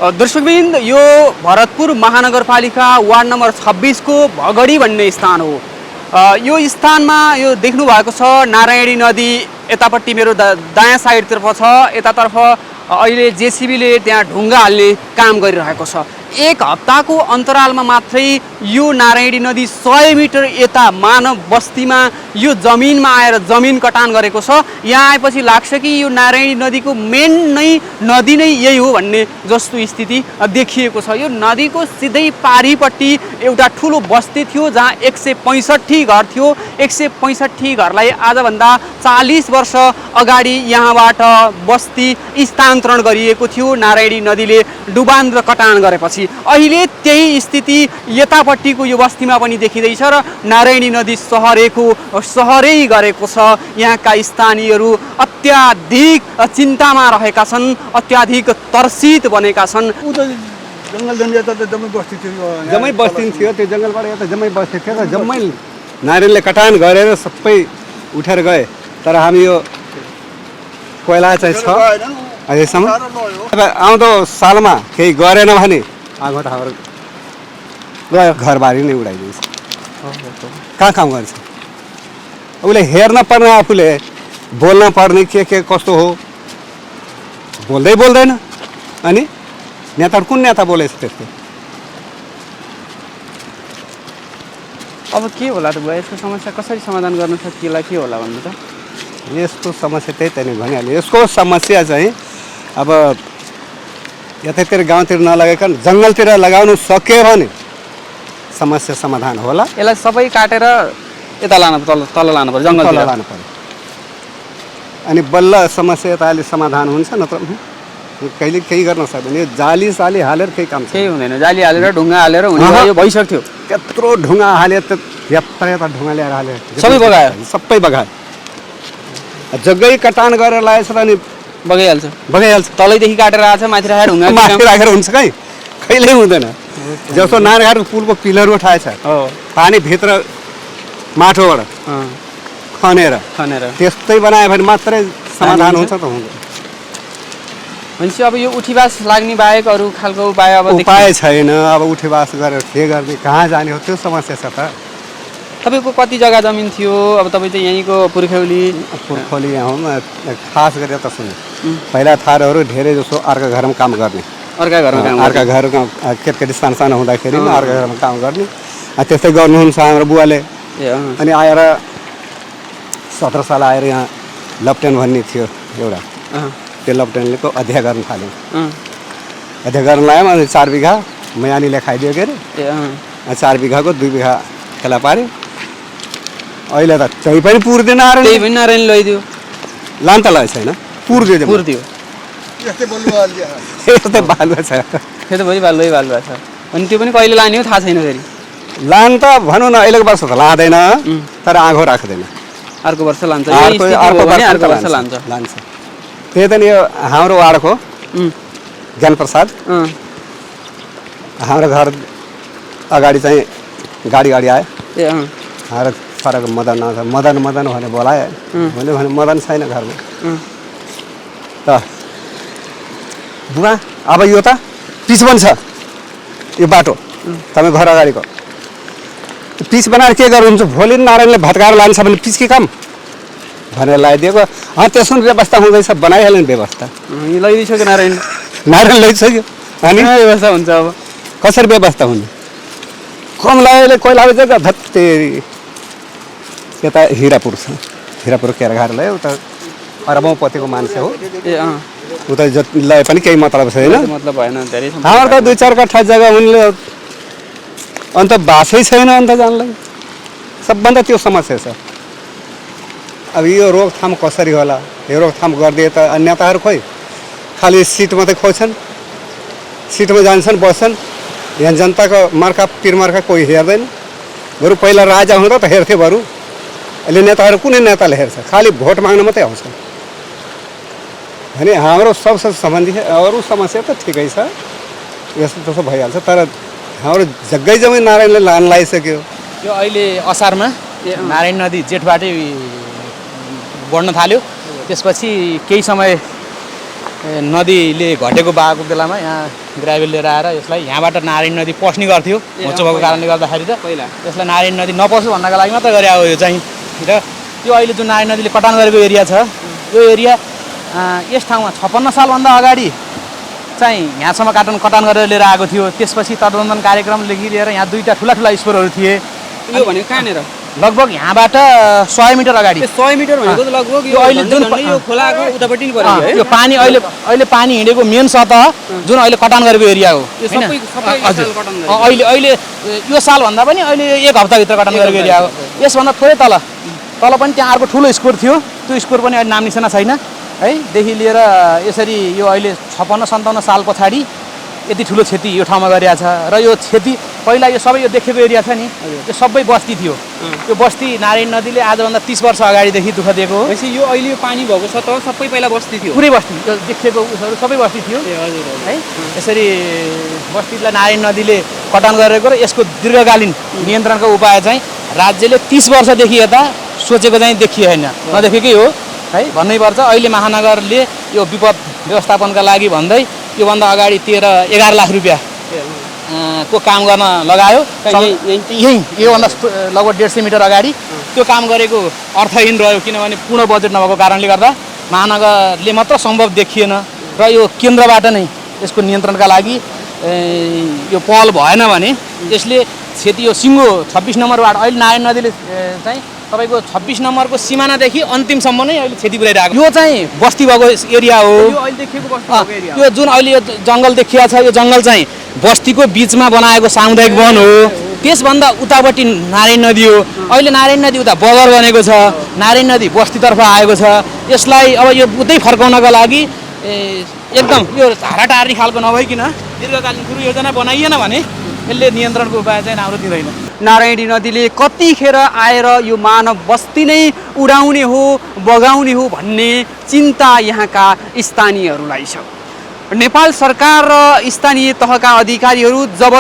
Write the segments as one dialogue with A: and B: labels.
A: दर्शकबिन्द यो भरतपुर महानगरपालिका ward number 26 को भगडी भन्ने स्थान हो। यो स्थानमा यो देख्नु भएको छ नारायणी नदी यतापट्टि मेरो दायाँ साइडतर्फ छ। यतातर्फ अहिले जेसीबीले त्यहाँ ढुङ्गा हाल्ने काम गरिरहेको छ। एक हप्ताको अन्तरालमा मात्रै यो नारायणी नदी 100 मिटर यता मानव बस्तीमा यो जमिनमा आएर जमिन कटान गरेको छ। यहाँ आएपछि लाग्छ कि यो नारायणी नदीको मेन नै नदी नै यही हो भन्ने जस्तो स्थिति देखिएको छ। यो नदीको सिधै पारीपट्टि एउटा ठुलो बस्ती थियो जहाँ 165 घर थियो। 165 घरलाई आजभन्दा 40 वर्ष अगाडि यहाँबाट बस्ती स्थानान्तरण गरिएको थियो नारायणी नदीले डुबान र कटान गरेपछि। अहिले त्यही स्थिति यतापट्टिको यो बस्तीमा पनि देखिँदैछ र नारायणी नदी सहरै गरेको छ। यहाँका स्थानीयहरू अत्याधिक चिन्तामा रहेका छन्, अत्याधिक तर्सित बनेका छन्।
B: जंगल जंगल त जम्मै बस्ती थियो,
C: जम्मै बस्ती थियो। त्यो जंगलबाट यता जम्मै बस्ती थियो र जम्मै नारायणले कटान गरेर सबै उठेर गए। तर हामी यो कोइला चाहिँ छ अहिलेसम्म। आउँदो सालमा केही गरेन भने आगो त हाम्रो गयो, घरबारी नै उडाइदिन्छ। कहाँ काम गर्छ उसले हेर्न पर्ने, आफूले बोल्न पर्ने के कस्तो हो बोल्दैन। अनि नेता कुन नेता बोलेछ त्यस्तो?
A: अब के होला त भयो? यसको समस्या कसरी समाधान गर्न सकिएला के होला भन्नु त?
C: यसको समस्या त्यही त नि भनिहाल्यो। यसको समस्या चाहिँ अब यतातिर गाउँतिर नलगाइकन जङ्गलतिर लगाउनु सक्यो भने समस्या समाधान होला।
A: यसलाई सबै काटेर यता लानु तल लानु पर्यो, जङ्गलतिर
C: लानु पर्यो। अनि बल्ल समस्या यता अलि समाधान हुन्छ, नत्र कहिले केही गर्न सक्दैन। यो जाली हालेर केही काम
A: केही हुँदैन। जाली हालेर ढुङ्गा हालेर हुने यो भइसक्थ्यो।
C: त्यत्रो ढुङ्गा हाले त यता ढुङ्गा ल्याएर हाले सबै बगायो। जग्गै कटान गरेर लगाएछ त अनि बगाइहाल्छ। तलैदेखि काटेर आएछ, माथि राखेर ढुङ्गा राखेर हुन्छ कहिल्यै हुँदैन। जस्तो नारायणघाट पुलको पिलर उठाएछ, पानी भित्र माटोबाट खनेर त्यस्तै बनायो भने मात्रै समाधान हुन्छ त हुँदैन।
A: भनेपछि अब यो उठीवास लाग्ने बाहेक अरू खालको उपाय
C: छैन। अब उठीवास गरेर के गर्ने, कहाँ जाने हो, त्यो समस्या छ त।
A: तपाईँको कति जग्गा जमिन थियो? अब तपाईँ चाहिँ यहीँको पुर्खौली
C: यहाँ हो। खास गरेर त सुन्नु, पहिला थारूहरू धेरै जसो अर्का घरमा काम गर्ने, अर्का घरमा केटाकेटी सानो हुँदाखेरि अर्का घरमा काम गर्ने। त्यस्तै गर्नुहुन्छ हाम्रो बुवाले। अनि आएर 17 साल आएर यहाँ लप्टेन भन्ने थियो एउटा, त्यो लप्टेनले को अध्ययन गर्न थाल्यो। अध्ययन गर्न लाग्यो। अनि 4 बिघा मैयानीले खाइदियो के अरे। 4 बिघाको 2 बिघा खेला पाऱ्यो। अहिले त त्यही पनि पुर्दैन।
A: नारायण लैदियो,
C: लान त लगाएको छैन, पुर्दियो।
B: यस्तै बालुवा
C: छ।
A: त्यो त भोलि बालुवा छ। अनि त्यो पनि कहिले लाने हो थाहा छैन। फेरि
C: लान त भनौँ न अहिलेको वर्ष त लाँदैन, तर आगो राख्दैन।
A: अर्को वर्ष लान्छ,
C: अर्को वर्ष लान्छ। त्यही त नि यो हाम्रो वार्डको ज्ञानप्रसाद, हाम्रो घर अगाडि चाहिँ गाडी आयो। हाम्रो फरक मदन भने बोलायो। मैले भने मदन छैन घरमा। त बुवा अब यो त पिच बन्छ, यो बाटो तपाईँ घर अगाडिको पिच बनाएर के गर्नुहुन्छ? भोलि नारायणले भत्काएर लान्छ भने पिच के काम भनेर लगाइदिएको। त्यसको व्यवस्था हुँदैछ, बनाइहाल्यो नि व्यवस्था।
A: लैदिइसक्यो नारायण
C: लैसक्यो। अनि
A: व्यवस्था हुन्छ। अब
C: कसरी व्यवस्था हुने? कम लगाइले कोइला जग्गा धत्तेरी यता हिरापुर छ। हिरापुर केराघाट लयो। उता अरबौँपतिको मान्छे हो। उता जति लए पनि केही मतलब छैन।
A: मतलब भएन।
C: हाम्रो त 2-4 कट्ठा जग्गा उनले अन्त बासै छैन अन्त जानलाई। सबभन्दा त्यो समस्या छ। अब यो रोकथाम कसरी होला? यो रोकथाम गरिदिए त नेताहरू खोइ खालि सिट मात्रै खोज्छन्, सिटमा जान्छन्, बस्छन्। यहाँ जनताको पिरमर्का कोही हेर्दैन। बरु पहिला राजा हुँदा त हेर्थे बरु। अहिले नेताहरू कुनै नेताले हेर्छ? खालि भोट माग्न मात्रै आउँछ। अनि हाम्रो सबसे सम्बन्धी अरू समस्या त ठिकै छ, यस्तो त्यसो भइहाल्छ। तर हाम्रो जग्गै जमिन नारायणले लान लगाइसक्यो।
D: यो अहिले असारमा नारायण नदी जेठबाटै बढ्न थाल्यो। त्यसपछि केही समय नदीले घटेको बहाको बेलामा यहाँ ग्राभेल लिएर आएर यसलाई यहाँबाट नारायण नदी पस्ने गर्थ्यो होचो भएको कारणले गर्दाखेरि त
A: पहिला
D: यसलाई नारायण नदी नपसो भन्नका लागि मात्र गरे हो यो चाहिँ र यो अहिले जुन नारायण नदीले कटान गरेको एरिया छ यो एरिया यस ठाउँमा 56 सालभन्दा अगाडि चाहिँ यहाँसम्म कटान गरेर लिएर आएको थियो। त्यसपछि तटबन्धन कार्यक्रमदेखि लिएर यहाँ दुईवटा ठुला स्कोरहरू थिए।
A: यो भनेको कहाँनिर
D: लगभग यहाँबाट 100 मिटर अगाडि
A: 100 मिटर भनेको त लगभग
D: यो अहिले जुन
A: यो खोलाको उतापट्टि नि पऱ्यो है
D: यो पानी अहिले पानी हिँडेको मेन सतह जुन अहिले कटान गरेको एरिया हो
A: यो सबै
D: हजुर
A: कटान गरेको
D: अहिले यो सालभन्दा पनि अहिले 1 हप्ताभित्र कटान गरेको एरिया हो। यसभन्दा थोरै तल पनि त्यहाँ अर्को ठुलो स्कोर थियो। त्यो स्कोर पनि अहिले नाम निशाना छैन है। देखि लिएर यसरी यो अहिले 56-57 साल पछाडि यति ठुलो क्षति यो ठाउँमा गरिरहेको छ। र यो क्षति पहिला यो सबै यो देखेको एरिया छ नि यो सबै बस्ती थियो। यो बस्ती नारायण नदीले आजभन्दा 30 वर्ष अगाडिदेखि दुःख दिएको हो।
A: भनेपछि यो अहिले यो पानी भएको सतह सबै पहिला बस्ती थियो
D: पुरै बस्ती यो देखेको उसहरू सबै बस्ती थियो है। यसरी बस्तीलाई नारायण नदीले कटान गरेको र यसको दीर्घकालीन नियन्त्रणको उपाय चाहिँ राज्यले 30 वर्षदेखि यता सोचेको चाहिँ देखिएन नदेखेकै हो है भन्नैपर्छ। अहिले महानगरले यो विपद व्यवस्थापनका लागि भन्दै योभन्दा अगाडि 13-11 लाख रुपियाँ को काम गर्न लगायो। यहीँ योभन्दा लगभग 150 मिटर अगाडि त्यो काम गरेको अर्थहीन रह्यो किनभने पूर्ण बजेट नभएको कारणले गर्दा महानगरले मात्र सम्भव देखिएन र यो केन्द्रबाट नै यसको नियन्त्रणका लागि यो पहल भएन भने यसले क्षति यो सिङ्गो 26 नम्बर वार्ड अहिले नारायण नदीले चाहिँ तपाईँको 26 नम्बरको सिमानादेखि अन्तिमसम्म नै अहिले क्षति पुर्याइरहेको यो चाहिँ बस्ती भएको एरिया हो।
A: यो अहिले देखेको बस्ती भएको एरिया
D: यो जुन अहिले यो जङ्गल देखिया छ यो जङ्गल चाहिँ बस्तीको बिचमा बनाएको सामुदायिक वन हो। त्यसभन्दा उतापट्टि नारायण नदी हो। अहिले नारायण नदी उता बगर बनेको छ नारायण नदी बस्तीतर्फ आएको छ। यसलाई अब यो उतै फर्काउनका लागि एकदम यो धारा टार्ने खालको नभइकन दीर्घकालीन कुरो योजना बनाइएन भने यसले नियन्त्रणको उपाय चाहिँ राम्रो दिँदैन।
A: नारायणी नदीले कतिखेर आएर यो मानव बस्ती नै उडाउने हो बगाउने हो भन्ने चिन्ता यहाँका स्थानीयहरूलाई छ। नेपाल सरकार र स्थानीय तहका अधिकारीहरू जब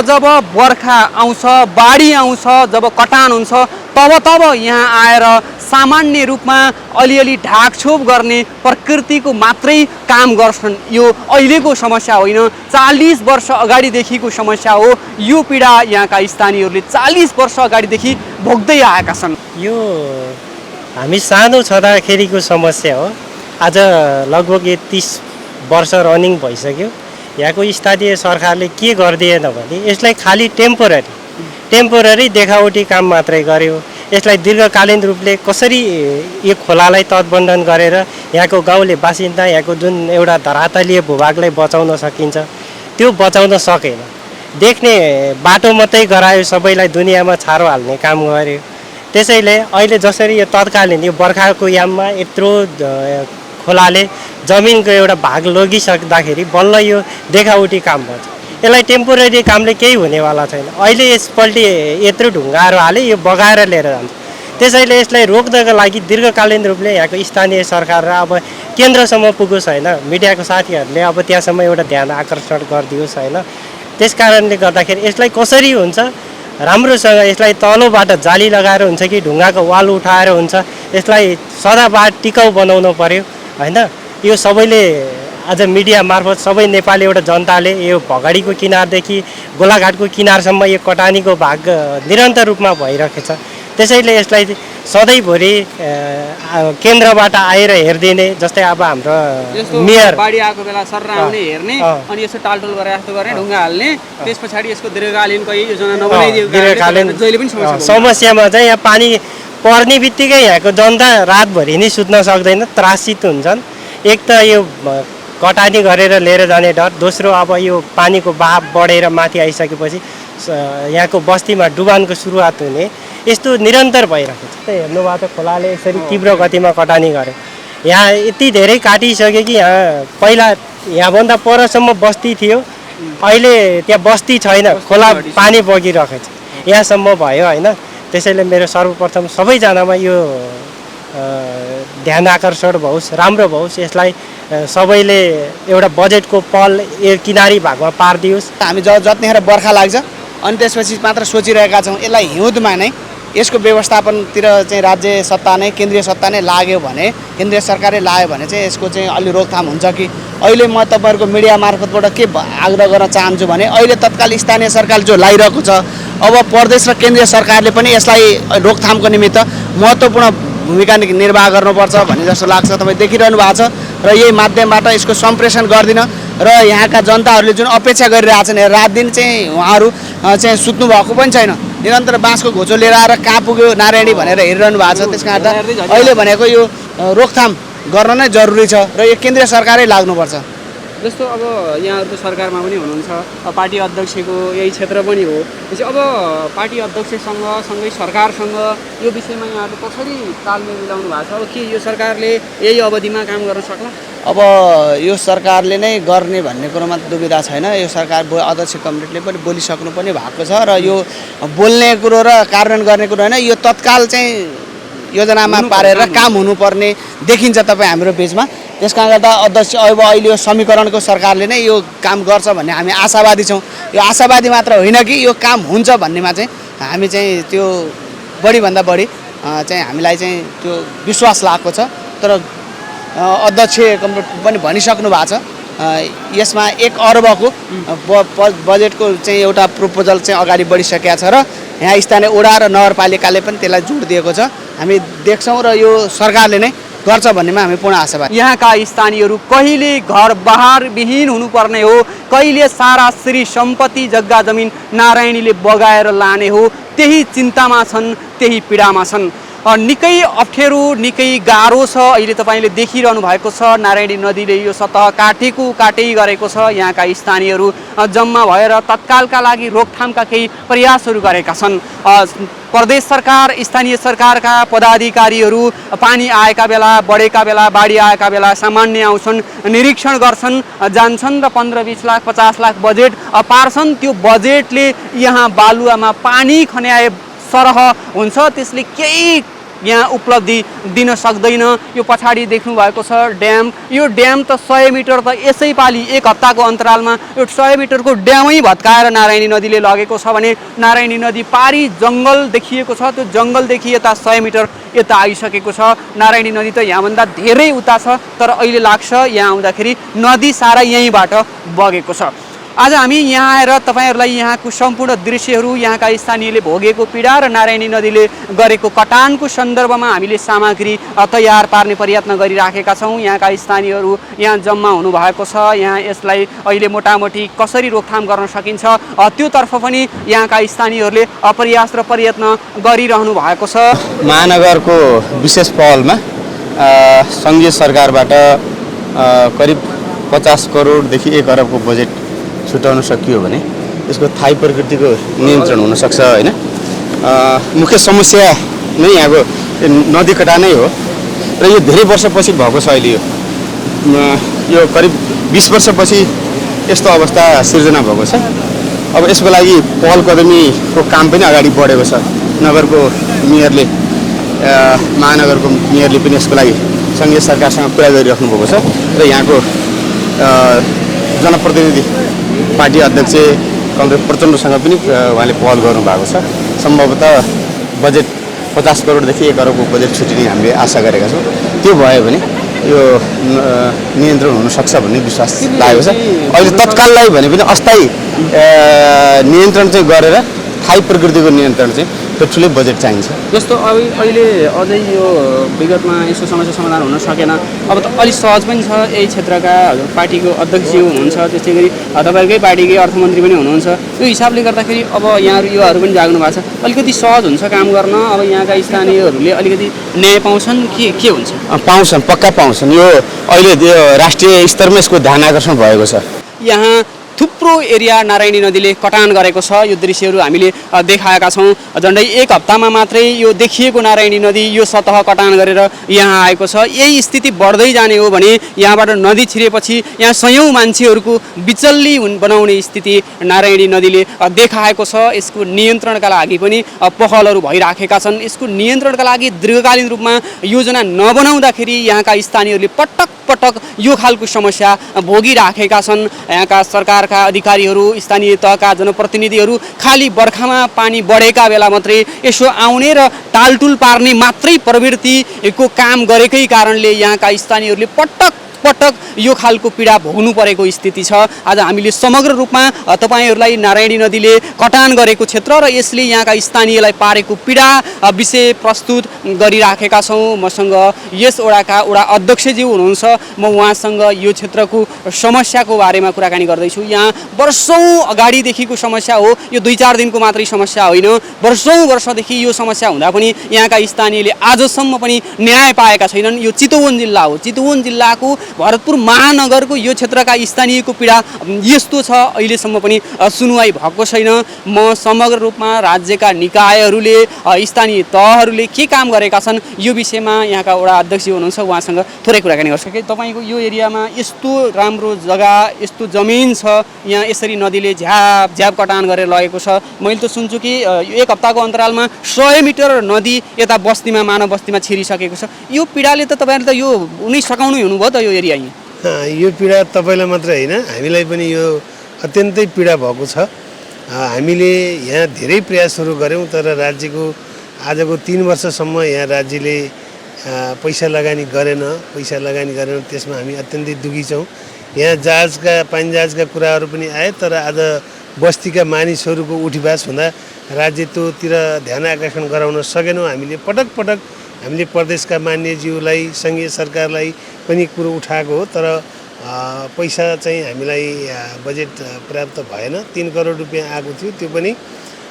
A: बर्खा आउँछ बाढी आउँछ जब कटान हुन्छ तब यहाँ आएर सामान्य रूपमा अलिअलि ढाकछोप गर्ने प्रकृतिको मात्रै काम गर्छन्। यो अहिलेको समस्या होइन 40 वर्ष अगाडिदेखिको समस्या हो। यो पीडा यहाँका स्थानीयहरूले 40 वर्ष अगाडिदेखि भोग्दै आएका छन्।
E: यो हामी सानो छँदाखेरिको समस्या हो। आज लगभग 30 वर्ष रनिङ भइसक्यो। यहाँको स्थानीय सरकारले के गरिदिएन भने यसलाई खालि टेम्पोररी देखावटी काम मात्रै गर्यो। यसलाई दीर्घकालीन रूपले कसरी यो खोलालाई तटबन्धन गरेर यहाँको गाउँले बासिन्दा यहाँको जुन एउटा धरातलीय भूभागलाई बचाउन सकिन्छ त्यो बचाउन सकेन। देख्ने बाटो मात्रै गरायो सबैलाई दुनियाँमा छारो हाल्ने काम गर्यो। त्यसैले अहिले जसरी यो तत्कालीन यो बर्खाको याममा यत्रो खोलाले जमिनको एउटा भाग लगिसक्दाखेरि बल्ल यो देखावटी काम भन्छ। यसलाई टेम्पोररी कामले केही हुनेवाला छैन। अहिले यसपल्टि यत्रो ढुङ्गाहरू हाले यो बगाएर लिएर जान्छ। त्यसैले यसलाई रोक्नको लागि दीर्घकालीन रूपले यहाँको स्थानीय सरकार र अब केन्द्रसम्म पुगोस् होइन। मिडियाको साथीहरूले अब त्यहाँसम्म एउटा ध्यान आकर्षण गरिदियोस् होइन। त्यस कारणले गर्दाखेरि यसलाई कसरी हुन्छ राम्रोसँग यसलाई तलोबाट जाली लगाएर हुन्छ कि ढुङ्गाको वाल उठाएर हुन्छ यसलाई सदाबार टिकाउ बनाउनु पर्यो होइन। यो सबैले आज मिडिया मार्फत सबै नेपाली एउटा जनताले यो भगडीको किनारदेखि गोलाघाटको किनारसम्म यो कटानीको भाग निरन्तर रूपमा भइरहेको छ। त्यसैले यसलाई सधैँभरि केन्द्रबाट आएर हेरिदिने जस्तै अब हाम्रो मेयर
A: बाढी आएको बेला सर आउने हेर्ने अनि यसो टालटोल गरेर यस्तो गर्ने ढुङ्गा हाल्ने त्यस पछाडि यसको दीर्घकालीन कोही योजना नबनाइदिएको
E: दीर्घकालीन
A: जहिले पनि
E: समस्यामा चाहिँ यहाँ पानी पर्ने बित्तिकै यहाँको जनता रातभरि नै सुत्न सक्दैन त्रासित हुन्छन्। एक त यो कटानी गरेर लिएर जाने डर, दोस्रो अब यो पानीको बहाव बढेर माथि आइसकेपछि यहाँको बस्तीमा डुबानको सुरुवात हुने यस्तो निरन्तर भइरहेको छ। हेर्नुभएको त खोलाले यसरी तीव्र गतिमा कटानी गर्यो। यहाँ यति धेरै काटिसक्यो कि यहाँ पहिला यहाँभन्दा परसम्म बस्ती थियो अहिले त्यहाँ बस्ती छैन खोला पानी बगिरहेको छ यहाँसम्म भयो होइन। त्यसैले मेरो सर्वप्रथम सबैजनामा यो ध्यान आकर्षण होस् राम्रो होस्। यसलाई सबैले एउटा बजेटको पल यो किनारी भागमा पारिदियोस्।
F: हामी जतिखेर बर्खा लाग्छ अनि त्यसपछि मात्र सोचिरहेका छौँ यसलाई हिउँदमा नै
D: यसको व्यवस्थापनतिर चाहिँ राज्य सत्ता नै केन्द्रीय सत्ता नै लाग्यो भने केन्द्रीय सरकारले लाग्यो भने चाहिँ यसको चाहिँ अलि रोकथाम हुन्छ कि अहिले म तपाईँहरूको मिडिया मार्फतबाट के आग्रह गर्न चाहन्छु भने अहिले तत्काल स्थानीय सरकार जो लागिरहेको छ अब प्रदेश र केन्द्रीय सरकारले पनि यसलाई रोकथामको निमित्त महत्त्वपूर्ण भूमिका निर्वाह गर्नुपर्छ भन्ने जस्तो लाग्छ। तपाईँ देखिरहनु भएको छ र यही माध्यमबाट यसको सम्प्रेषण गरिदिन र यहाँका जनताहरूले जुन अपेक्षा गरिरहेछन् रात दिन चाहिँ उहाँहरू चाहिँ सुत्नु भएको पनि छैन, निरन्तर बाँसको घोचो लिएर आएर कहाँ पुग्यो नारायणी भनेर हेरिरहनु भएको छ। त्यस कारण अहिले भनेको यो रोकथाम गर्न नै जरुरी छ र यो केन्द्रीय सरकारै लाग्नुपर्छ।
A: जस्तो अब यहाँहरूको सरकारमा पनि हुनुहुन्छ, पार्टी अध्यक्षको यही क्षेत्र पनि हो, त्यसपछि अब पार्टी अध्यक्षसँग सँगै सरकारसँग यो विषयमा यहाँहरूले कसरी तालमेल मिलाउनु भएको छ? अब के यो सरकारले यही अवधिमा काम गर्न सक्ला?
D: अब यो सरकारले नै गर्ने भन्ने कुरोमा दुविधा छैन। यो सरकार अध्यक्ष कमिटीले पनि बोलिसक्नु पनि भएको छ र यो बोल्ने कुरो र कार्यान्वयन गर्ने कुरो होइन, यो तत्काल चाहिँ योजनामा पारेर काम हुनुपर्ने देखिन्छ तपाईँ हाम्रो बिचमा। त्यस कारणले गर्दा अध्यक्ष अब अहिले यो समीकरणको सरकारले नै यो काम गर्छ भन्ने हामी आशावादी छौँ। यो आशावादी मात्र होइन कि यो काम हुन्छ भन्नेमा चाहिँ हामी चाहिँ त्यो बढीभन्दा बढी चाहिँ हामीलाई चाहिँ त्यो विश्वास लागेको छ। तर अध्यक्ष पनि भनिसक्नु भएको छ यसमा 1 अर्बको बजेटको चाहिँ एउटा प्रपोजल चाहिँ अगाडि बढिसकेको छ र यहाँ स्थानीय वडा र नगरपालिकाले पनि त्यसलाई जोड दिएको छ। हामी देख्छौँ र यो सरकारले नै गर्छ भन्नेमा हामी पूर्ण आशावादी।
A: यहाँका स्थानीयहरू कहिले घर बहार विहीन हुनुपर्ने हो, कहिले सारा श्री सम्पत्ति जग्गा जमिन नारायणीले बगाएर लाने हो, त्यही चिन्तामा छन्, त्यही पीडामा छन्। निकै अप्ठ्यारो निकै गाह्रो छ। अहिले तपाईँले देखिरहनु भएको छ नारायणी नदीले यो सतह काटै गरेको छ। यहाँका स्थानीयहरू जम्मा भएर तत्कालका लागि रोकथामका केही प्रयासहरू गरेका छन्। प्रदेश सरकार स्थानीय सरकारका पदाधिकारीहरू पानी आएका बेला बढेका बेला बाढी आएका बेला सामान्य आउँछन्, निरीक्षण गर्छन्, जान्छन् र 15-20 लाख 50 लाख बजेट पार्छन्। त्यो बजेटले यहाँ बालुवामा पानी खन्याए सरह हुन्छ, त्यसले केही यहाँ उपलब्धि दिन सक्दैन। यो पछाडि देख्नु भएको छ ड्याम, यो ड्याम त 100 मिटर त यसै पालि 1 हप्ताको अन्तरालमा यो 100 मिटरको ड्यामै भत्काएर नारायणी नदीले लगेको छ भने नारायणी नदी पारी जङ्गल देखिएको छ। त्यो जङ्गलदेखि यता 100 मिटर यता आइसकेको छ। नारायणी नदी त यहाँभन्दा धेरै उता छ, तर अहिले लाग्छ यहाँ आउँदाखेरि नदी सारा यहीँबाट बगेको छ। आज हामी यहाँ आएर तपाईँहरूलाई यहाँको सम्पूर्ण दृश्यहरू, यहाँका स्थानीयले भोगेको पीडा र नारायणी नदीले गरेको कटानको सन्दर्भमा हामीले सामग्री तयार पार्ने प्रयत्न गरिराखेका छौँ। यहाँका स्थानीयहरू यहाँ जम्मा हुनुभएको छ। यहाँ यसलाई अहिले मोटामोटी कसरी रोकथाम गर्न सकिन्छ त्योतर्फ पनि यहाँका स्थानीयहरूले प्रयास र प्रयत्न गरिरहनु भएको छ।
F: महानगरको विशेष पहलमा सङ्घीय सरकारबाट करिब 50 करोडदेखि 1 अरबको बजेट छुटाउन सकियो भने यसको थायी प्रकृतिको नियन्त्रण हुनसक्छ होइन। मुख्य समस्या नै यहाँको नदी कटानै हो र यो धेरै वर्षपछि भएको छ। अहिले यो करिब 20 वर्षपछि यस्तो अवस्था सिर्जना भएको छ। अब यसको लागि पहल कदमीको काम पनि अगाडि बढेको छ। नगरको मेयरले महानगरको मेयरले पनि यसको लागि सङ्घीय सरकारसँग कुरा गरिराख्नु भएको छ र यहाँको जनप्रतिनिधि पार्टी अध्यक्ष कमरेड प्रचण्डसँग पनि उहाँले पहल गर्नुभएको छ। सम्भवतः बजेट 50 करोडदेखि 1 अरबको बजेट छुटिने हामीले आशा गरेका छौँ। त्यो भयो भने यो नियन्त्रण हुनसक्छ भन्ने विश्वास लागेको छ। अहिले तत्काललाई भने पनि अस्थायी नियन्त्रण चाहिँ गरेर थायी प्रकृतिको नियन्त्रण चाहिँ ठुलै बजेट चाहिन्छ।
A: जस्तो अब अहिले अझै यो विगतमा यसको समस्या समाधान हुन सकेन, अब त अलिक सहज पनि छ। यही क्षेत्रका पार्टीको अध्यक्षज्यू हुनुहुन्छ, त्यस्तै गरी तपाईँहरूकै पार्टीकै अर्थमन्त्री पनि हुनुहुन्छ। यो हिसाबले गर्दाखेरि अब यहाँ युवाहरू पनि जाग्नु भएको छ, अलिकति सहज हुन्छ काम गर्न। अब यहाँका स्थानीयहरूले अलिकति न्याय पाउँछन् के हुन्छ?
F: पाउँछन्, पक्का पाउँछन्। यो अहिले राष्ट्रिय स्तरमा यसको ध्यान आकर्षण भएको छ।
A: यहाँ थुप्रो एरिया नारायणी नदीले कटान गरेको छ। यो दृश्यहरू हामीले देखाएका छौँ। झन्डै 1 हप्तामा मात्रै यो देखिएको नारायणी नदी यो सतह कटान गरेर यहाँ आएको छ। यही स्थिति बढ्दै जाने हो भने यहाँबाट नदी छिरेपछि यहाँ सयौँ मान्छेहरूको बिचल्ली बनाउने स्थिति नारायणी नदीले देखाएको छ। यसको नियन्त्रणका लागि पनि पहलहरू भइराखेका छन्। यसको नियन्त्रणका लागि दीर्घकालीन रूपमा योजना नबनाउँदाखेरि यहाँका स्थानीयहरूले पटक यो खालको समस्या भोगिराखेका छन्। यहाँका सरकारका वडाका अधिकारीहरू स्थानीय तहका जनप्रतिनिधिहरू खालि बर्खामा पानी बढेका बेला मात्रै यसो आउने र टालटुल पार्ने मात्रै प्रवृत्तिको काम गरेकै कारणले यहाँका स्थानीयहरूले पटक यो खालको पीडा भोग्नु परेको स्थिति छ। आज हामीले समग्र रूपमा तपाईहरूलाई नारायणी नदीले कटान गरेको क्षेत्र र यसले यहाँका स्थानीयलाई पारेको पीडा विषय प्रस्तुत गरिराखेका छौँ। मसँग यस वडाका वडा अध्यक्षज्यू हुनुहुन्छ, म उहाँसँग यो क्षेत्रको समस्याको बारेमा कुराकानी गर्दैछु। यहाँ वर्षौँ अगाडिदेखिको समस्या हो, यो 2-4 दिनको मात्रै समस्या होइन, वर्षौँदेखि यो समस्या हुँदा पनि यहाँका स्थानीयले आजसम्म पनि न्याय पाएका छैनन्। यो चितवन जिल्ला हो, चितवन जिल्लाको भरतपुर महानगरको यो क्षेत्रका स्थानीयको पीडा यस्तो छ, अहिलेसम्म पनि सुनवाई भएको छैन। म समग्र रूपमा राज्यका निकायहरूले स्थानीय तहहरूले के काम गरेका छन् यो विषयमा यहाँका वडा अध्यक्ष हुनुहुन्छ, उहाँसँग थोरै कुराकानी गर्छु कि तपाईँको यो एरियामा यस्तो राम्रो जग्गा, यस्तो जमिन छ, यहाँ यसरी नदीले झ्याप कटान गरेर लगेको छ। मैले त सुन्छु कि एक हप्ताको अन्तरालमा 100 मिटर नदी यता बस्तीमा मानव बस्तीमा छिरिसकेको छ। यो पीडाले त तपाईँहरूले त यो उनी सकाउनु हुनुभयो त यो एरिया
G: यो पीडा तपाईँलाई मात्रै होइन, हामीलाई पनि यो अत्यन्तै पीडा भएको छ। हामीले यहाँ धेरै प्रयासहरू गऱ्यौँ, तर राज्यको आजको 3 वर्षसम्म यहाँ राज्यले पैसा लगानी गरेन। त्यसमा हामी अत्यन्तै दुखी छौँ। यहाँ पानी जहाजका कुराहरू पनि आए, तर आज बस्तीका मानिसहरूको उठिवास हुँदा राज्य त्योतिर ध्यान आकर्षण गराउन सकेनौँ। हामीले पटक हामीले प्रदेशका मान्यज्यूलाई, सङ्घीय सरकारलाई पनि कुरो उठाएको हो, तर पैसा चाहिँ हामीलाई बजेट प्राप्त भएन। 3 करोड रुपियाँ आएको थियो, त्यो पनि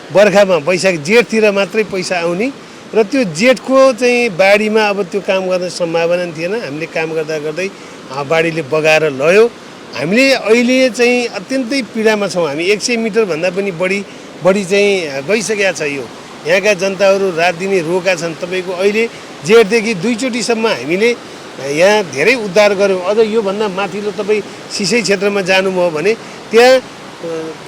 G: बर्खामा वैशाख जेठतिर मात्रै पैसा आउने र त्यो जेठको चाहिँ बाढीमा अब त्यो काम गर्ने सम्भावना थिएन। हामीले काम गर्दै बाढीले बगाएर लयो। हामीले अहिले चाहिँ अत्यन्तै पीडामा छौँ। हामी 100 मिटरभन्दा पनि बढी चाहिँ गइसकेका छ। यो यहाँका जनताहरू रात दिनै रोका छन्। तपाईँको अहिले जेठदेखि 2 चोटिसम्म हामीले यहाँ धेरै उद्धार गऱ्यौँ। अझ योभन्दा माथिल्लो तपाईँ सिसै क्षेत्रमा जानुभयो भने त्यहाँ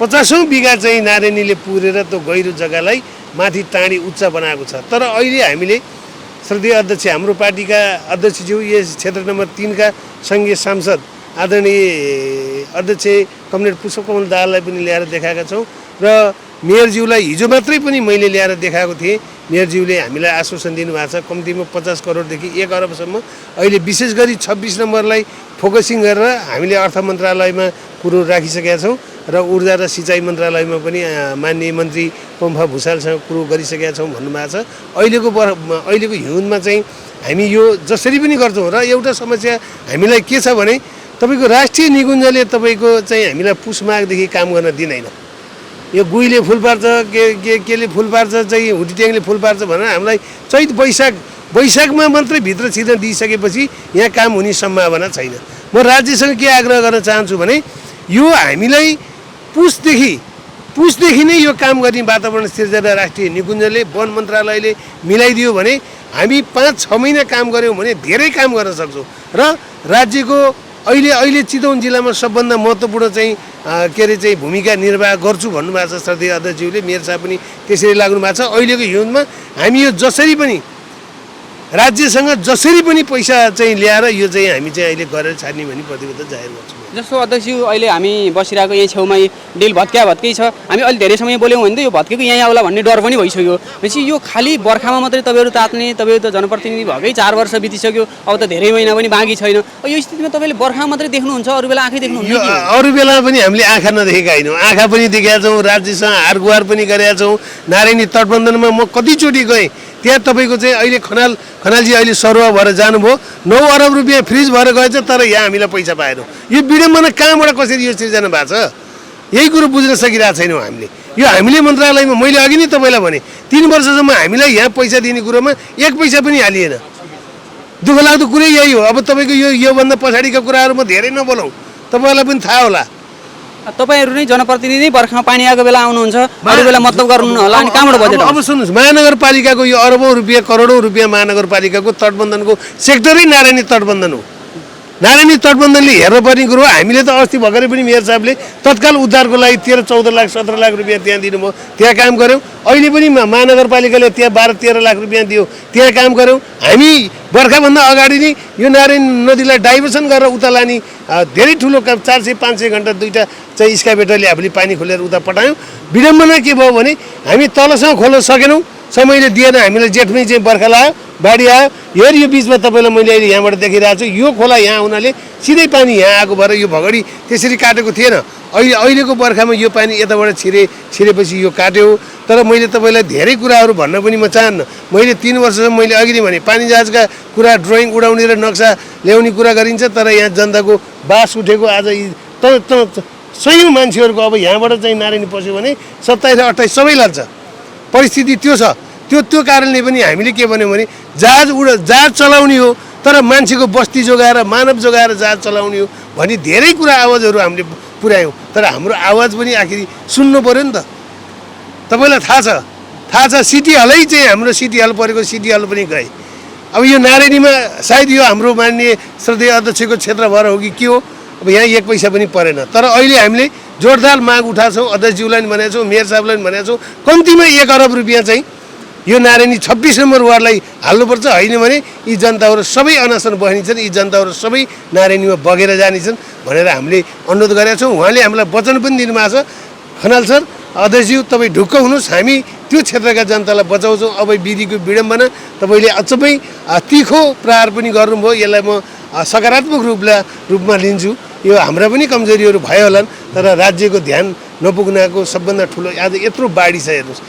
G: 50औं बिघा चाहिँ नारायणीले पुरेर त्यो गहिरो जग्गालाई माथि टाँडी उच्च बनाएको छ। तर अहिले हामीले श्रद्धेय अध्यक्ष, हाम्रो पार्टीका अध्यक्षज्यू, यस क्षेत्र नम्बर 3 का सङ्घीय सांसद आदरणीय अध्यक्ष कमरेड पुष्पकमल दाहाललाई पनि ल्याएर देखाएका छौँ र मेयरज्यूलाई हिजो मात्रै पनि मैले ल्याएर देखाएको थिएँ। मेयरज्यूले हामीलाई आश्वासन दिनुभएको छ कम्तीमा 50 करोडदेखि 1 अरबसम्म। अहिले विशेष गरी 26 नम्बरलाई फोकसिङ गरेर हामीले अर्थ मन्त्रालयमा कुरो राखिसकेका छौँ र ऊर्जा र सिँचाइ मन्त्रालयमा पनि माननीय मन्त्री पम्फा भुषालसँग कुरो गरिसकेका छौँ भन्नुभएको छ। अहिलेको हिउँदमा चाहिँ हामी यो जसरी पनि गर्छौँ र एउटा समस्या हामीलाई के छ भने तपाईँको राष्ट्रिय निकुञ्जले तपाईँको चाहिँ हामीलाई पुस माघदेखि काम गर्न दिँदैन। यो गुईले फुल पार्छ, केले फुल पार्छ, चाहिँ हुटीट्याङले फुल पार्छ भनेर हामीलाई चैत वैशाखमा मात्रै भित्र छिर्न दिइसकेपछि यहाँ काम हुने सम्भावना छैन। म राज्यसँग के आग्रह गर्न चाहन्छु भने यो हामीलाई पुसदेखि नै यो काम गर्ने वातावरण सिर्जना राष्ट्रिय निकुञ्जले, वन मन्त्रालयले मिलाइदियो भने हामी 5-6 महिना काम गऱ्यौँ भने धेरै काम गर्न सक्छौँ। र राज्यको अहिले चितवन जिल्लामा सबभन्दा महत्त्वपूर्ण चाहिँ भूमिका निर्वाह गर्छु भन्नुभएको छ श्रद्धेय अध्यक्षज्यूले। मेयर साहब पनि त्यसरी लाग्नु भएको छ। अहिलेको हिउँदमा हामी यो जसरी पनि राज्यसँग पैसा चाहिँ ल्याएर यो चाहिँ हामी चाहिँ अहिले गरेर छाड्ने भनी प्रतिबद्धता जाहेर गर्छौँ।
A: जस्तो अध्यक्षज्यू, अहिले हामी बसिरहेको यही छेउमा डेल भत्कै छ। हामी अहिले धेरै समय बोल्यौँ भने त यो भत्केको यहीँ आउला भन्ने डर पनि भइसक्यो। भनेपछि यो खालि बर्खामा मात्रै तपाईँहरू तात्ने, तपाईँहरू त जनप्रतिनिधि भएकै 4 वर्ष बितिसक्यो, अब त धेरै महिना पनि बाँकी छैन। यो स्थितिमा तपाईँले बर्खा मात्रै देख्नुहुन्छ, अरू बेला आँखै देख्नुहुन्छ?
G: अरू बेला पनि हामीले आँखा नदेखेका होइनौँ, आँखा पनि देखेका छौँ। राज्यसँग हारगुहार पनि गरेका छौँ। नारायणी तटबन्धनमा म कतिचोटि गएँ, त्यहाँ तपाईँको चाहिँ अहिले खनालजी अहिले सरुवा भएर जानुभयो, 9 अरब रुपियाँ फ्रिज भएर गएछ, तर यहाँ हामीलाई पैसा पाएनौँ। यो विडम्बना कहाँबाट कसरी यो सिर्जना भएको छ, यही कुरो बुझ्न सकिरहेको छैनौँ हामीले। यो हामीले मन्त्रालयमा, मैले अघि नै तपाईँलाई भने 3 वर्षसम्म हामीलाई यहाँ पैसा दिने कुरोमा 1 पैसा पनि हालिएन। दुःख लाग्दो कुरै यही हो। अब तपाईँको योभन्दा पछाडिका कुराहरू म धेरै नबोलाउँ, तपाईँलाई पनि थाहा होला।
A: तपाईँहरू नै जनप्रतिनिधि बर्खामा पानी आएको बेला आउनुहुन्छ, अरू बेला मतलब गर्नु होला, अनि कहाँबाट बजेट?
G: अब सुन्नुहोस्, महानगरपालिकाको यो अरबौँ रुपियाँ करोडौँ रुपियाँ महानगरपालिकाको तटबन्धनको सेक्टरै नारायणी तटबन्धन हो। नारायणी तटबन्धनले हेर्नुपर्ने कुरो हामीले त अस्ति भर्खरै पनि मेयर साहबले तत्काल उद्धारको लागि 13-14 लाख 17 लाख रुपियाँ त्यहाँ दिनुभयो, त्यहाँ काम गऱ्यौँ। अहिले पनि महानगरपालिकाले त्यहाँ 12-13 लाख रुपियाँ दियो, त्यहाँ काम गऱ्यौँ। हामी बर्खाभन्दा अगाडि नै यो नारायणी नदीलाई डाइभर्सन गरेर उता लाने धेरै ठुलो काम 400-500 घन्टा दुईवटा चाहिँ स्काइभेटरले हामीले पानी खोलेर उता पठायौँ। विडम्बना के भयो भने हामी तलसँग खोल्न सकेनौँ, समयले दिएन। हामीलाई जेठमै चाहिँ बर्खा लाग्यो, बाढी आयो। हेर यो बिचमा तपाईँलाई मैले अहिले यहाँबाट देखिरहेको छु, यो खोला यहाँ हुनाले सिधै पानी यहाँ आएको भएर यो भगडी त्यसरी काटेको थिएन। अहिलेको बर्खामा यो पानी यताबाट छिरेपछि यो काट्यो। तर मैले तपाईँलाई धेरै कुराहरू भन्न पनि म चाहन्न। मैले 3 वर्षसम्म मैले अघि नै भने पानी जहाजका कुरा ड्रइङ उडाउने र नक्सा ल्याउने कुरा गरिन्छ, तर यहाँ जनताको बास उठेको आज सयौँ मान्छेहरूको अब यहाँबाट चाहिँ नारायणी पस्यो भने 27 र 28 सबै लाग्छ। परिस्थिति त्यो छ। त्यो कारणले पनि हामीले के भन्यौँ भने जहाज चलाउने हो, तर मान्छेको बस्ती जोगाएर मानव जोगाएर जहाज चलाउने हो भनी धेरै कुरा आवाजहरू हामीले पुर्यायौँ। तर हाम्रो आवाज पनि आखिरी सुन्नु पऱ्यो नि त। तपाईँलाई थाहा छ सिटी हलै चाहिँ हाम्रो सिटी हल परेको सिटी हल पनि गए। अब यो नारायणीमा सायद यो हाम्रो माननीय श्रद्धेय अध्यक्षको क्षेत्र भएर हो कि के हो, अब यहाँ 1 पैसा पनि परेन। तर अहिले हामीले जोरदार माग उठाएको छौँ, अध्यक्षज्यूलाई पनि भनेको छौँ, मेयर साहबलाई पनि भनेको छौँ, कम्तीमा 1 अरब रुपियाँ चाहिँ यो नारायणी 26 नम्बर वार्डलाई हाल्नुपर्छ। होइन भने यी जनताहरू सबै अनसन बस्नेछन्, यी जनताहरू सबै नारायणीमा बगेर जानेछन् भनेर हामीले अनुरोध गरेका छौँ। उहाँले हामीलाई वचन पनि दिनुभएको छ, खनाल सर अध्यक्षज्यू तपाईँ ढुक्क हुनुहोस्, हामी त्यो क्षेत्रका जनतालाई बचाउँछौँ। अब विधिको विडम्बना तपाईँले अचम्मै तीखो प्रहार पनि गर्नुभयो, यसलाई म सकारात्मक रूपमा लिन्छु। यो हाम्रा पनि कमजोरीहरू भयो होलान्, तर राज्यको ध्यान नपुग्नको सबभन्दा ठुलो आज यत्रो बाढी छ। हेर्नुहोस्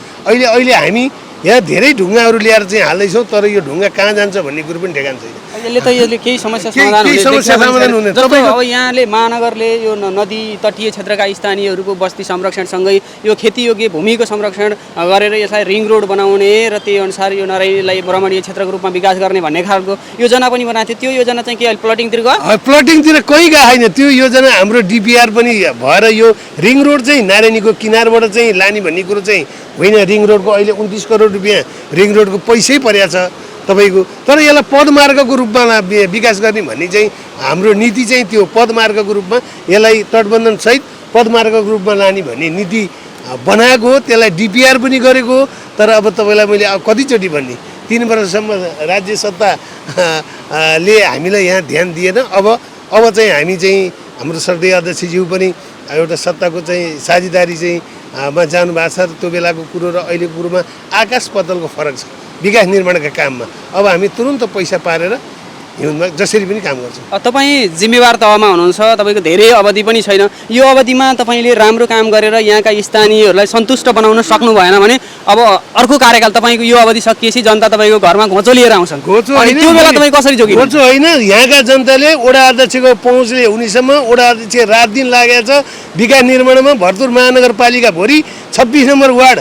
G: अहिले हामी यहाँ धेरै ढुङ्गाहरू ल्याएर चाहिँ हाल्दैछौँ, तर यो ढुङ्गा कहाँ जान्छ भन्ने कुरो पनि ठेगान छैन।
A: यसले केही समस्या समाधान हुने अब यहाँले महानगरले यो नदी तटीय क्षेत्रका स्थानीयहरूको बस्ती संरक्षणसँगै यो खेतीयोग्य भूमिको संरक्षण गरेर यसलाई रिङ रोड बनाउने र त्यही अनुसार यो नारायणीलाई भ्रमणीय क्षेत्रको रूपमा विकास गर्ने भन्ने खालको योजना पनि बनाएको थियो। त्यो योजना चाहिँ के अहिले प्लटिङतिर गयो?
G: प्लटिङतिर कहीँ गएको छैन। त्यो योजना हाम्रो डिपिआर पनि भएर यो रिङ रोड चाहिँ नारायणीको किनारबाट चाहिँ लाने भन्ने कुरो चाहिँ होइन। रिङ रोडको अहिले 29 करोड रुपियाँ रिङ रोडको पैसै परेको छ तपाईँको। तर यसलाई पदमार्गको रूपमा विकास गर्ने भन्ने चाहिँ हाम्रो नीति चाहिँ त्यो पदमार्गको रूपमा यसलाई तटबन्धनसहित पदमार्गको रूपमा लाने भन्ने नीति बनाएको हो। त्यसलाई डिपिआर पनि गरेको हो। तर अब तपाईँलाई मैले कतिचोटि भन्ने 3 वर्षसम्म राज्य सत्ताले हामीलाई यहाँ ध्यान दिएन। अब चाहिँ हामी चाहिँ हाम्रो श्रद्धेय अध्यक्षज्यू पनि एउटा सत्ताको चाहिँ साझेदारी चाहिँ मा जानु भएको छ। त्यो बेलाको कुरो र अहिलेको कुरोमा आकाश पातालको फरक छ विकास निर्माणका काममा। अब हामी तुरुन्त पैसा पारेर हिउँदमा जसरी पनि काम गर्छौँ।
A: तपाईँ जिम्मेवार तहमा हुनुहुन्छ, तपाईँको धेरै अवधि पनि छैन। यो अवधिमा तपाईँले राम्रो काम गरेर यहाँका स्थानीयहरूलाई सन्तुष्ट बनाउन सक्नु भएन भने अब अर्को कार्यकाल तपाईँको यो अवधि सकिएपछि जनता तपाईँको घरमा घोचो लिएर आउँछन्। त्यो बेला तपाईँ कसरी जोगिनु?
G: घोचो होइन, यहाँका जनताले वडा अध्यक्षको पहुँचले हुनेसम्म वडा अध्यक्ष रात दिन लागेको छ विकास निर्माणमा। भरतपुर महानगरपालिका भोलि 26 नम्बर वार्ड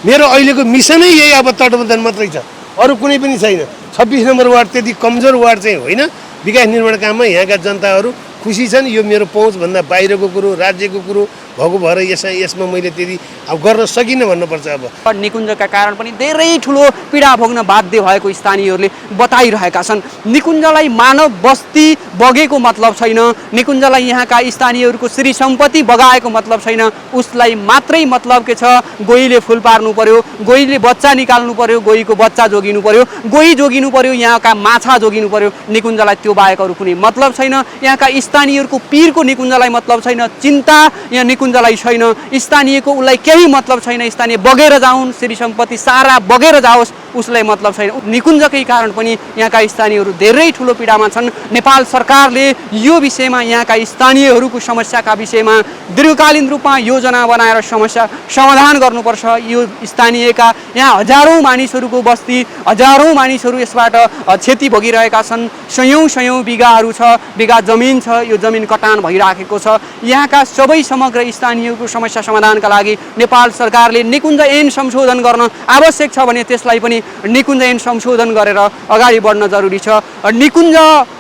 G: मेरो अहिलेको मिसनै यही अब तटबन्धन मात्रै छ, अरू कुनै पनि छैन। 26 नम्बर वार्ड त्यति कमजोर वार्ड चाहिँ होइन। विकास निर्माण काममा यहाँका जनताहरू खुसी छन्। यो मेरो पहुँचभन्दा बाहिरको कुरो राज्यको कुरो भएको भएर यसमा मैले त्यति अब गर्न सकिनँ भन्नुपर्छ। अब
A: निकुञ्जका कारण पनि धेरै ठुलो पीडा भोग्न बाध्य भएको स्थानीयहरूले बताइरहेका छन्। निकुञ्जलाई मानव बस्ती बगेको मतलब छैन, निकुञ्जलाई यहाँका स्थानीयहरूको श्री सम्पत्ति बगाएको मतलब छैन। उसलाई मात्रै मतलब के छ, गोहीले फुल पार्नु पर्यो, गोहीले बच्चा निकाल्नु पर्यो, गोहीको बच्चा जोगिनु पर्यो, गोही जोगिनु पर्यो, यहाँका माछा जोगिनु पर्यो। निकुञ्जलाई त्यो बाहेक अरू कुनै मतलब छैन। यहाँका स्थानीयहरूको पीरको निकुञ्जलाई मतलब छैन, चिन्ता यहाँ निकुञ्जलाई छैन, स्थानीयको उसलाई केही मतलब छैन। स्थानीय बगेर जाउन्, श्री सम्पत्ति सारा बगेर जाओस्, उसलाई मतलब छैन। निकुञ्जकै कारण पनि यहाँका स्थानीयहरू धेरै ठुलो पीडामा छन्। नेपाल सरकारले यो विषयमा यहाँका स्थानीयहरूको समस्याका विषयमा दीर्घकालीन रूपमा योजना बनाएर समस्या समाधान गर्नुपर्छ। यो स्थानीयका यहाँ हजारौँ मानिसहरूको बस्ती, हजारौँ मानिसहरू यसबाट क्षति भोगिरहेका छन्। सयौँ बिघाहरू छ, बिघा जमिन छ, यो जमिन कटान भइराखेको छ। यहाँका सबै समग्र स्थानीयको समस्या समाधानका लागि नेपाल सरकारले निकुञ्ज ऐन संशोधन गर्न आवश्यक छ भने त्यसलाई पनि निकुञ्ज ऐन संशोधन गरेर अगाडि बढ्न जरुरी छ। निकुञ्ज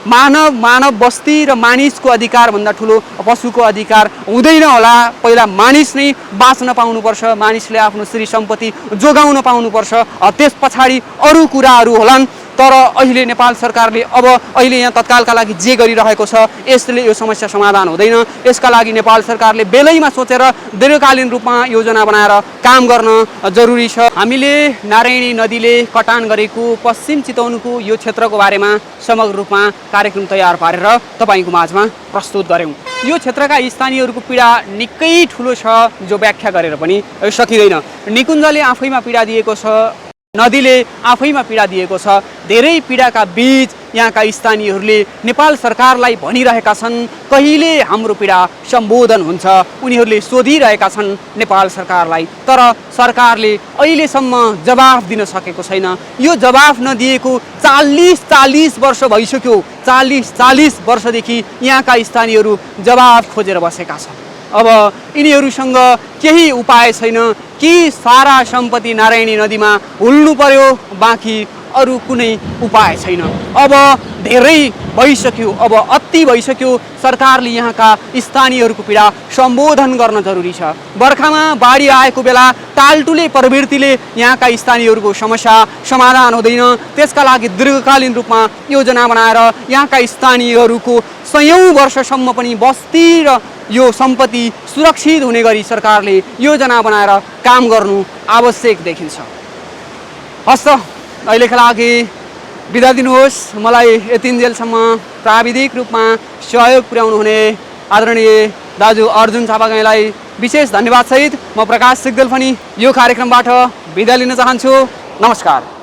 A: मानव बस्ती र मानिसको अधिकारभन्दा ठुलो पशुको अधिकार हुँदैन होला। पहिला मानिस नै बाँच्न पाउनुपर्छ, मानिसले आफ्नो श्री सम्पत्ति जोगाउन पाउनुपर्छ, त्यस पछाडि अरू कुराहरू होलान्। तर अहिले नेपाल सरकारले अब अहिले यहाँ तत्कालका लागि जे गरिरहेको छ यसले यो समस्या समाधान हुँदैन। यसका लागि नेपाल सरकारले बेलैमा सोचेर दीर्घकालीन रूपमा योजना बनाएर काम गर्न जरुरी छ। हामीले नारायणी नदीले कटान गरेको पश्चिम चितवनको यो क्षेत्रको बारेमा समग्र रूपमा कार्यक्रम तयार पारेर तपाईँको माझमा प्रस्तुत गऱ्यौँ। यो क्षेत्रका स्थानीयहरूको पीडा निकै ठुलो छ जो व्याख्या गरेर पनि सकिँदैन। निकुञ्जले आफैमा पीडा दिएको छ, नदीले आफैमा पीडा दिएको छ। धेरै पीडाका बीच यहाँका स्थानीयहरूले नेपाल सरकारलाई भनिरहेका छन् कहिले हाम्रो पीडा सम्बोधन हुन्छ। उनीहरूले सोधिरहेका छन् नेपाल सरकारलाई, तर सरकारले अहिलेसम्म जवाफ दिन सकेको छैन। यो जवाफ नदिएको 40 वर्ष भइसक्यो। 40 वर्षदेखि यहाँका स्थानीयहरू जवाफ खोजेर बसेका छन्। अब यिनीहरूसँग केही उपाय छैन कि सारा सम्पत्ति नारायणी नदीमा हुल्नु पर्यो, बाँकी अरू कुनै उपाय छैन। अब धेरै भइसक्यो, अब अति भइसक्यो। सरकारले यहाँका स्थानीयहरूको पीडा सम्बोधन गर्न जरुरी छ। बर्खामा बाढी आएको बेला टालटुले प्रवृत्तिले यहाँका स्थानीयहरूको समस्या समाधान हुँदैन। त्यसका लागि दीर्घकालीन रूपमा योजना बनाएर यहाँका स्थानीयहरूको 100औं वर्षसम्म पनि बस्ती र यो सम्पत्ति सुरक्षित हुने गरी सरकारले योजना बनाएर काम गर्नु आवश्यक देखिन्छ। हस् त, अहिलेका लागि बिदा दिनुहोस्। मलाई यतिन्जेलसम्म प्राविधिक रूपमा सहयोग पुर्याउनु हुने आदरणीय दाजु अर्जुन थापागाईलाई विशेष धन्यवाद सहित म प्रकाश सिग्देल पनि यो कार्यक्रमबाट बिदा लिन चाहन्छु। नमस्कार।